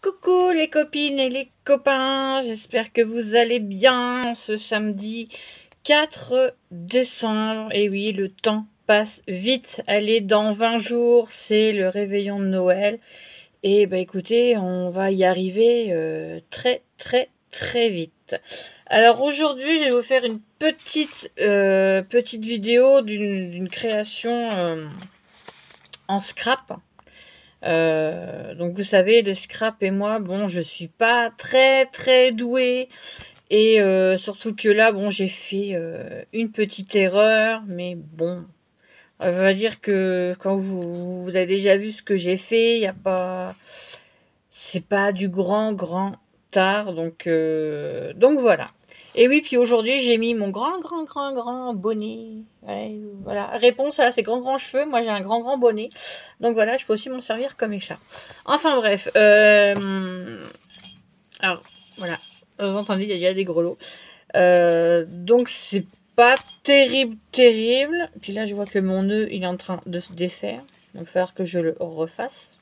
Coucou les copines et les copains, j'espère que vous allez bien ce samedi 4 décembre. Et oui, le temps passe vite, allez, dans 20 jours, c'est le réveillon de Noël. Et bah écoutez, on va y arriver très très très vite. Alors aujourd'hui, je vais vous faire une petite vidéo d'une création en scrap. Donc vous savez, le scrap et moi, bon, je suis pas très très douée. Et surtout que là, bon, j'ai fait une petite erreur. Mais bon, on va dire que quand vous avez déjà vu ce que j'ai fait, il y a pas... C'est pas du grand tard. Donc voilà. Et oui, puis aujourd'hui, j'ai mis mon grand bonnet. Ouais, voilà. Réponse à ces grands cheveux. Moi, j'ai un grand bonnet. Donc voilà, je peux aussi m'en servir comme écharpe. Enfin bref. Alors, voilà. Vous entendez, il y a déjà des grelots. Donc, c'est pas terrible. Puis là, je vois que mon nœud, il est en train de se défaire. Donc, il va falloir que je le refasse.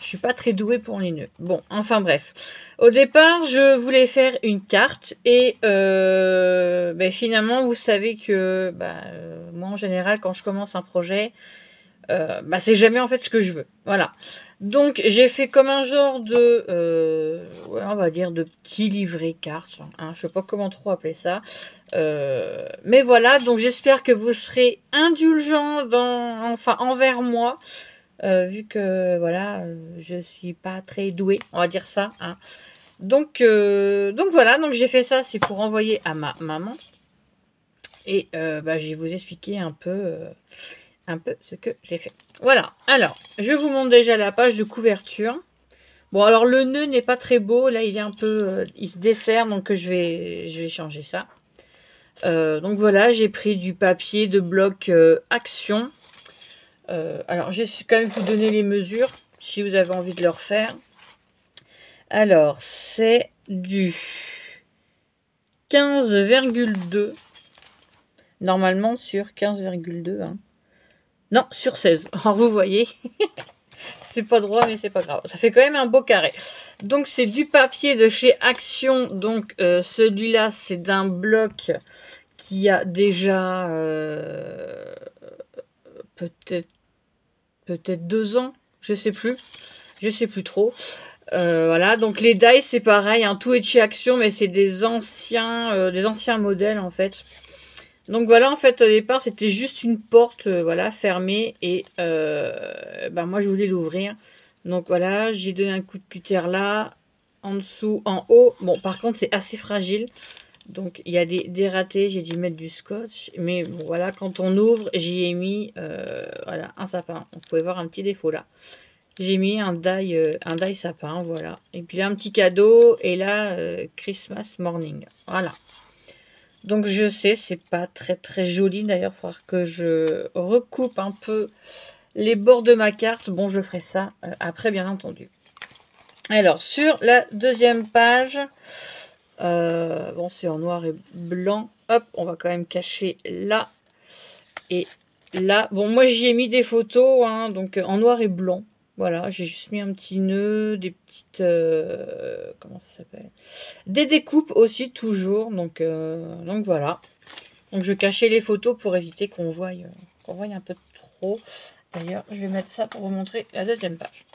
Je suis pas très douée pour les nœuds. Bon, enfin bref. Au départ, je voulais faire une carte et finalement, vous savez que moi, en général, quand je commence un projet, c'est jamais en fait ce que je veux. Voilà. Donc, j'ai fait comme un genre de, on va dire, de petit livret carte. Hein, je sais pas comment trop appeler ça. Mais voilà, donc j'espère que vous serez indulgents envers moi. Vu que voilà, je suis pas très douée, on va dire ça. Hein. Donc voilà, donc j'ai fait ça, c'est pour envoyer à ma maman. Et je vais vous expliquer un peu ce que j'ai fait. Voilà, alors, je vous montre déjà la page de couverture. Bon, alors le nœud n'est pas très beau, là il est un peu, il se dessert, donc je vais changer ça. Donc voilà, j'ai pris du papier de bloc Action. Alors, je vais quand même vous donner les mesures, si vous avez envie de le refaire. Alors, c'est du 15,2. Normalement, sur 15,2. Hein. Non, sur 16. Alors, vous voyez, c'est pas droit, mais c'est pas grave. Ça fait quand même un beau carré. Donc, c'est du papier de chez Action. Donc, celui-là, c'est d'un bloc qui a déjà peut-être 2 ans. Je sais plus. Je sais plus trop. Voilà, donc les dies c'est pareil, hein, tout est de chez Action, mais c'est des anciens modèles en fait. Donc voilà, en fait au départ c'était juste une porte, voilà, fermée et moi je voulais l'ouvrir. Donc voilà, j'ai donné un coup de cutter là, en dessous, en haut. Bon, par contre c'est assez fragile, donc il y a des ratés, j'ai dû mettre du scotch. Mais bon voilà, quand on ouvre, j'y ai mis voilà, un sapin. Vous pouvez voir un petit défaut là. J'ai mis un die sapin, voilà. Et puis là, un petit cadeau. Et là, Christmas morning. Voilà. Donc, je sais, c'est pas très très joli. D'ailleurs, il faudra que je recoupe un peu les bords de ma carte. Bon, je ferai ça après, bien entendu. Alors, sur la deuxième page, bon, c'est en noir et blanc. Hop, on va quand même cacher là et là. Bon, moi, j'y ai mis des photos, hein, donc en noir et blanc. Voilà, j'ai juste mis un petit nœud, des petites... comment ça s'appelle? Des découpes aussi, toujours. Donc voilà. Donc je cachais les photos pour éviter qu'on voie un peu trop. D'ailleurs, je vais mettre ça pour vous montrer la deuxième page.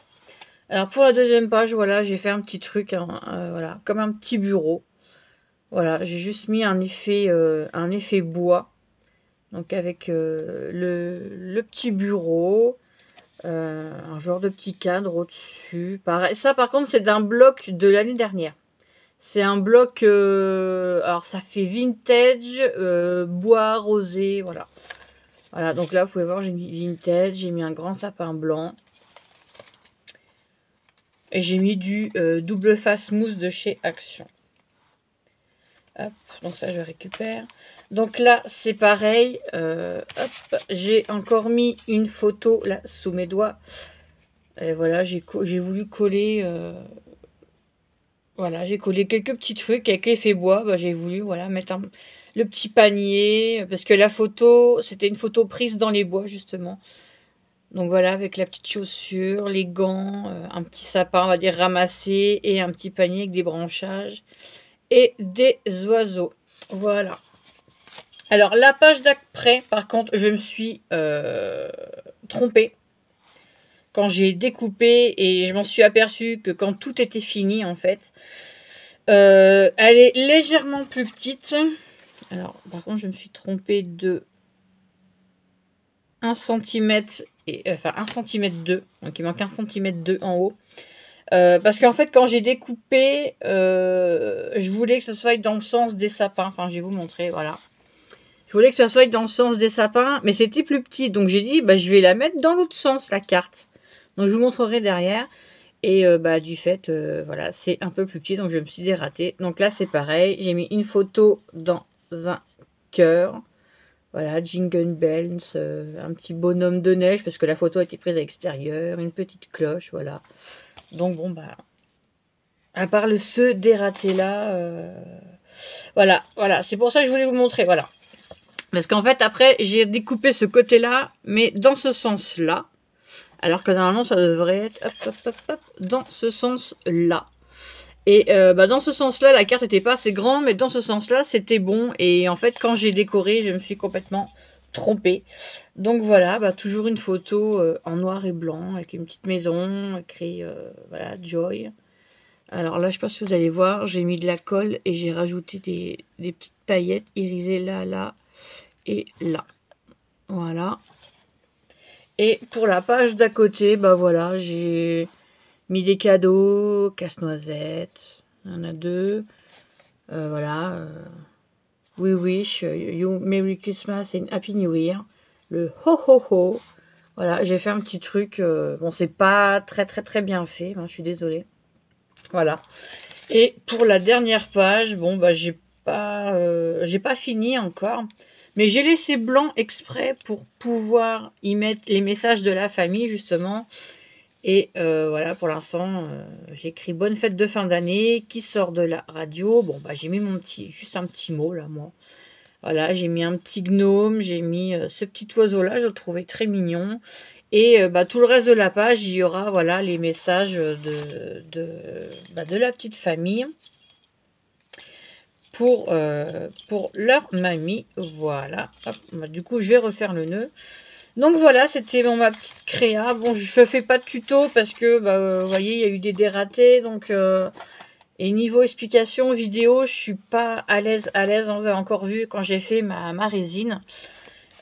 Alors pour la deuxième page, voilà, j'ai fait un petit truc, hein, voilà, comme un petit bureau. Voilà, j'ai juste mis un effet bois. Donc avec le petit bureau... un genre de petit cadre au-dessus. Pareil. Ça, par contre, c'est d'un bloc de l'année dernière. C'est un bloc... alors, ça fait vintage, bois rosé, voilà. Voilà, donc là, vous pouvez voir, j'ai mis vintage. J'ai mis un grand sapin blanc. Et j'ai mis du double face mousse de chez Action. Hop, donc ça, je récupère. Donc là, c'est pareil. Hop, j'ai encore mis une photo, là, sous mes doigts. Et voilà, j'ai voulu coller... voilà, j'ai collé quelques petits trucs avec l'effet bois. J'ai voulu voilà, mettre le petit panier. Parce que la photo, c'était une photo prise dans les bois, justement. Donc voilà, avec la petite chaussure, les gants, un petit sapin, on va dire, ramassé, et un petit panier avec des branchages et des oiseaux. Voilà. Alors, la page d'après, par contre, je me suis trompée. Quand j'ai découpé, et je m'en suis aperçue que quand tout était fini, en fait, elle est légèrement plus petite. Alors, par contre, je me suis trompée de 1 cm, enfin 1 cm 2, donc il manque 1 cm 2 en haut. Parce qu'en fait, quand j'ai découpé, je voulais que ce soit dans le sens des sapins. Enfin, je vais vous montrer, voilà. Je voulais que ça soit dans le sens des sapins, mais c'était plus petit. Donc j'ai dit, bah, je vais la mettre dans l'autre sens, la carte. Donc je vous montrerai derrière. Et bah, du fait, voilà, c'est un peu plus petit, donc je me suis dératée. Donc là, c'est pareil. J'ai mis une photo dans un cœur. Voilà, Jingle Bells, un petit bonhomme de neige, parce que la photo a été prise à l'extérieur. Une petite cloche, voilà. Donc bon, bah, à part ce dératé là, voilà, c'est pour ça que je voulais vous montrer, voilà. Parce qu'en fait, après, j'ai découpé ce côté-là, mais dans ce sens-là. Alors que normalement, ça devrait être dans ce sens-là. Et bah, dans ce sens-là, la carte n'était pas assez grande, mais dans ce sens-là, c'était bon. Et en fait, quand j'ai décoré, je me suis complètement trompée. Donc voilà, bah, toujours une photo en noir et blanc, avec une petite maison, écrit, voilà, Joy. Alors là, je sais pas si vous allez voir, j'ai mis de la colle et j'ai rajouté des petites paillettes irisées là, là et là. Voilà. Et pour la page d'à côté, bah voilà, j'ai mis des cadeaux, casse-noisette, il y en a 2. Voilà. We wish you Merry Christmas and Happy New Year. Le ho ho ho. Voilà, j'ai fait un petit truc. Bon, c'est pas très bien fait, hein, je suis désolée. Voilà. Et pour la dernière page, bon, bah j'ai pas fini encore. Mais j'ai laissé blanc exprès pour pouvoir y mettre les messages de la famille, justement. Et voilà, pour l'instant, j'ai écrit bonne fête de fin d'année, qui sort de la radio. Bon, bah j'ai mis juste un petit mot, là, moi. Voilà, j'ai mis un petit gnome, j'ai mis ce petit oiseau-là, je le trouvais très mignon. Et bah, tout le reste de la page, il y aura, voilà, les messages de la petite famille. Pour leur mamie. Voilà. Hop, bah, du coup, je vais refaire le nœud. Donc voilà, c'était ma petite créa. Bon, je fais pas de tuto parce que, bah, vous voyez, il y a eu des dératés. Donc, et niveau explication vidéo, je suis pas à l'aise. Vous avez encore vu quand j'ai fait ma résine.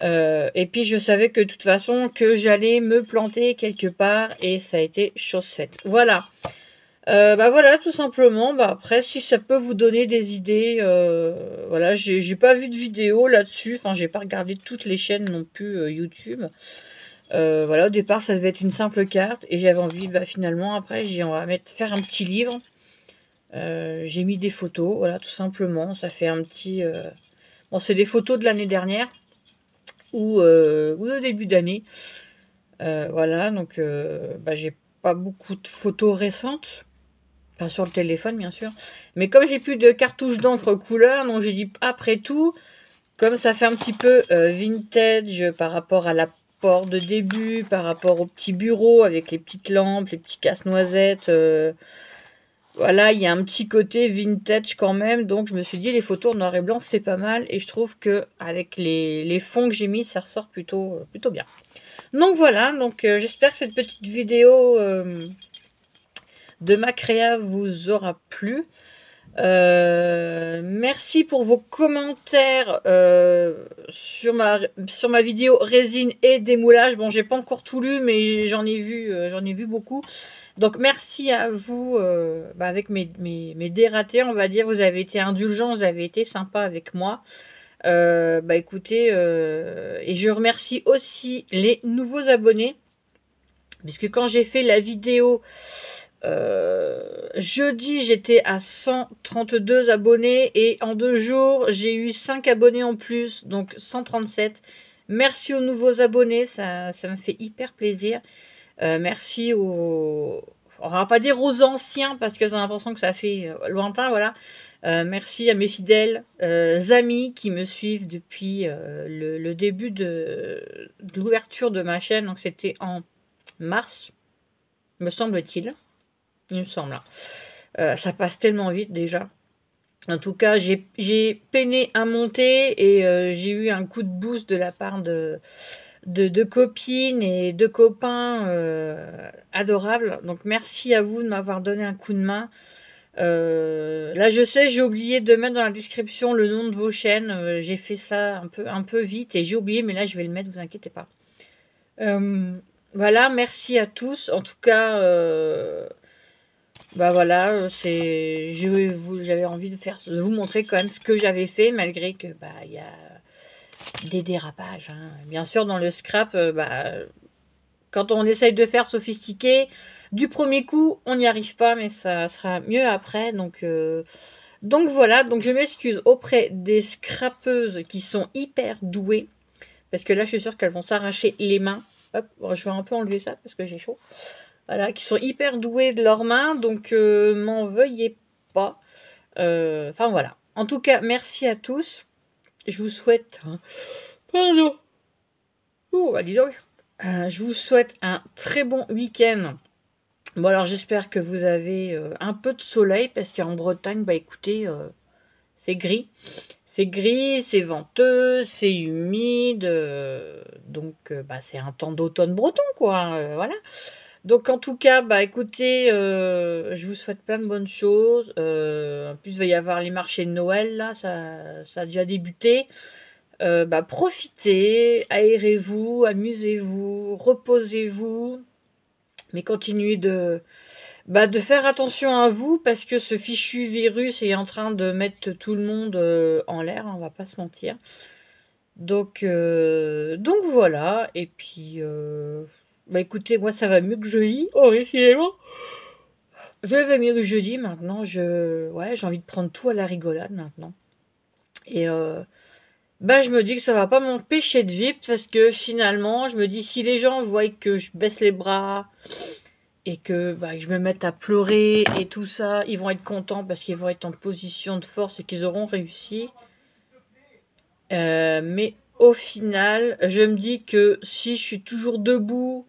Et puis, je savais que de toute façon, que j'allais me planter quelque part. Et ça a été chose faite. Voilà. Bah voilà, tout simplement. Bah après, si ça peut vous donner des idées, voilà, j'ai pas vu de vidéo là-dessus. Enfin, j'ai pas regardé toutes les chaînes non plus YouTube. Voilà, au départ, ça devait être une simple carte et j'avais envie, bah finalement, après, on va faire un petit livre. J'ai mis des photos, voilà, tout simplement. Ça fait un petit. Bon, c'est des photos de l'année dernière ou au début d'année. Voilà, donc bah, j'ai pas beaucoup de photos récentes. Pas sur le téléphone, bien sûr. Mais comme j'ai plus de cartouches d'encre couleur, donc j'ai dit, après tout, comme ça fait un petit peu vintage par rapport à l'apport de début, par rapport au petit bureau avec les petites lampes, les petits casse-noisettes. Voilà, il y a un petit côté vintage quand même. Donc je me suis dit, les photos en noir et blanc, c'est pas mal. Et je trouve que avec les fonds que j'ai mis, ça ressort plutôt bien. Donc voilà, donc j'espère que cette petite vidéo de ma créa vous aura plu. Merci pour vos commentaires sur ma vidéo résine et démoulage. Bon, j'ai pas encore tout lu, mais j'en ai vu beaucoup. Donc merci à vous avec mes dératés, on va dire. Vous avez été indulgents, vous avez été sympa avec moi. Bah écoutez, et je remercie aussi les nouveaux abonnés, puisque quand j'ai fait la vidéo jeudi, j'étais à 132 abonnés et en 2 jours, j'ai eu 5 abonnés en plus, donc 137. Merci aux nouveaux abonnés, ça me fait hyper plaisir. Merci aux on va pas dire aux anciens, parce que j'ai l'impression que ça fait lointain, voilà. Merci à mes fidèles amis qui me suivent depuis le début de l'ouverture de ma chaîne. Donc c'était en mars, me semble-t-il. Il me semble. Ça passe tellement vite déjà. En tout cas, j'ai peiné à monter et j'ai eu un coup de boost de la part de copines et de copains adorables. Donc merci à vous de m'avoir donné un coup de main. Là, je sais, j'ai oublié de mettre dans la description le nom de vos chaînes. J'ai fait ça un peu vite et j'ai oublié, mais là, je vais le mettre, vous inquiétez pas. Voilà, merci à tous. En tout cas, bah voilà, j'avais envie de vous montrer quand même ce que j'avais fait, malgré que bah il y a des dérapages. Hein. Bien sûr, dans le scrap, bah quand on essaye de faire sophistiqué, du premier coup, on n'y arrive pas, mais ça sera mieux après. Donc voilà, donc je m'excuse auprès des scrapeuses qui sont hyper douées, parce que là, je suis sûre qu'elles vont s'arracher les mains. Hop, bon, je vais un peu enlever ça parce que j'ai chaud. Voilà, qui sont hyper douées de leurs mains, donc m'en veuillez pas. Enfin voilà. En tout cas, merci à tous. Je vous souhaite... Pardon. Oh, bah dis donc. Je vous souhaite un très bon week-end. Bon, alors j'espère que vous avez un peu de soleil, parce qu'en Bretagne, bah écoutez, c'est gris. C'est gris, c'est venteux, c'est humide. Donc, bah, c'est un temps d'automne breton, quoi. Voilà. Donc, en tout cas, bah écoutez, je vous souhaite plein de bonnes choses. En plus, il va y avoir les marchés de Noël, là, ça a déjà débuté. Bah, profitez, aérez-vous, amusez-vous, reposez-vous, mais continuez de faire attention à vous, parce que ce fichu virus est en train de mettre tout le monde en l'air, hein, on va pas se mentir. Donc voilà, et puis bah écoutez, moi ça va mieux que jeudi. Oh, décidément, je vais mieux que jeudi maintenant. Ouais, j'ai envie de prendre tout à la rigolade maintenant. Et bah je me dis que ça va pas m'empêcher de vivre, parce que finalement, je me dis, si les gens voient que je baisse les bras et que bah, je me mette à pleurer et tout ça, ils vont être contents, parce qu'ils vont être en position de force et qu'ils auront réussi. Mais au final, je me dis que si je suis toujours debout,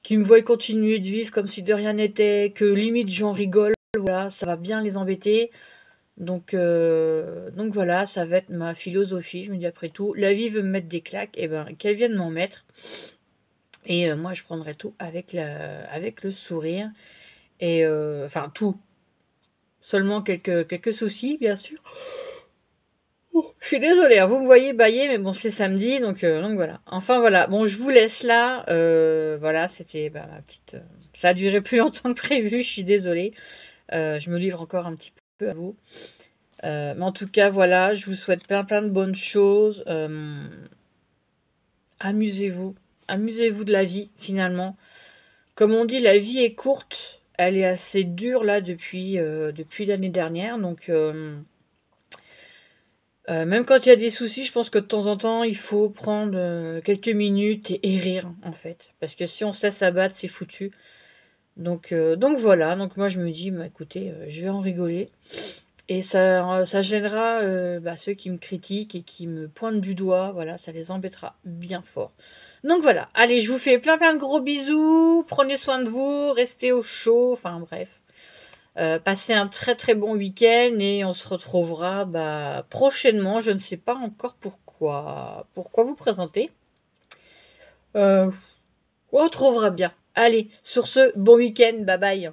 qu'ils me voient continuer de vivre comme si de rien n'était, que limite j'en rigole, voilà, ça va bien les embêter. Donc voilà, ça va être ma philosophie. Je me dis, après tout, la vie veut me mettre des claques, et ben qu'elle vienne m'en mettre. Et moi, je prendrai tout avec le sourire. Et enfin, tout. Seulement quelques soucis, bien sûr. Oh, je suis désolée, hein, vous me voyez bailler, mais bon, c'est samedi, donc voilà. Enfin, voilà. Bon, je vous laisse là. Voilà, c'était bah, ma petite... ça a duré plus longtemps que prévu, je suis désolée. Je me livre encore un petit peu à vous. Mais en tout cas, voilà, je vous souhaite plein de bonnes choses. Amusez-vous. Amusez-vous de la vie, finalement. Comme on dit, la vie est courte. Elle est assez dure, là, depuis l'année dernière. Donc, même quand il y a des soucis, je pense que de temps en temps, il faut prendre quelques minutes et rire, en fait. Parce que si on se laisse abattre, c'est foutu. Donc voilà. Donc moi, je me dis, bah, écoutez, je vais en rigoler. Et ça gênera bah, ceux qui me critiquent et qui me pointent du doigt. Voilà, ça les embêtera bien fort. Donc voilà, allez, je vous fais plein de gros bisous. Prenez soin de vous, restez au chaud. Enfin bref, passez un très bon week-end et on se retrouvera bah, prochainement. Je ne sais pas encore pourquoi vous présenter. On retrouvera bien. Allez, sur ce, bon week-end, bye bye.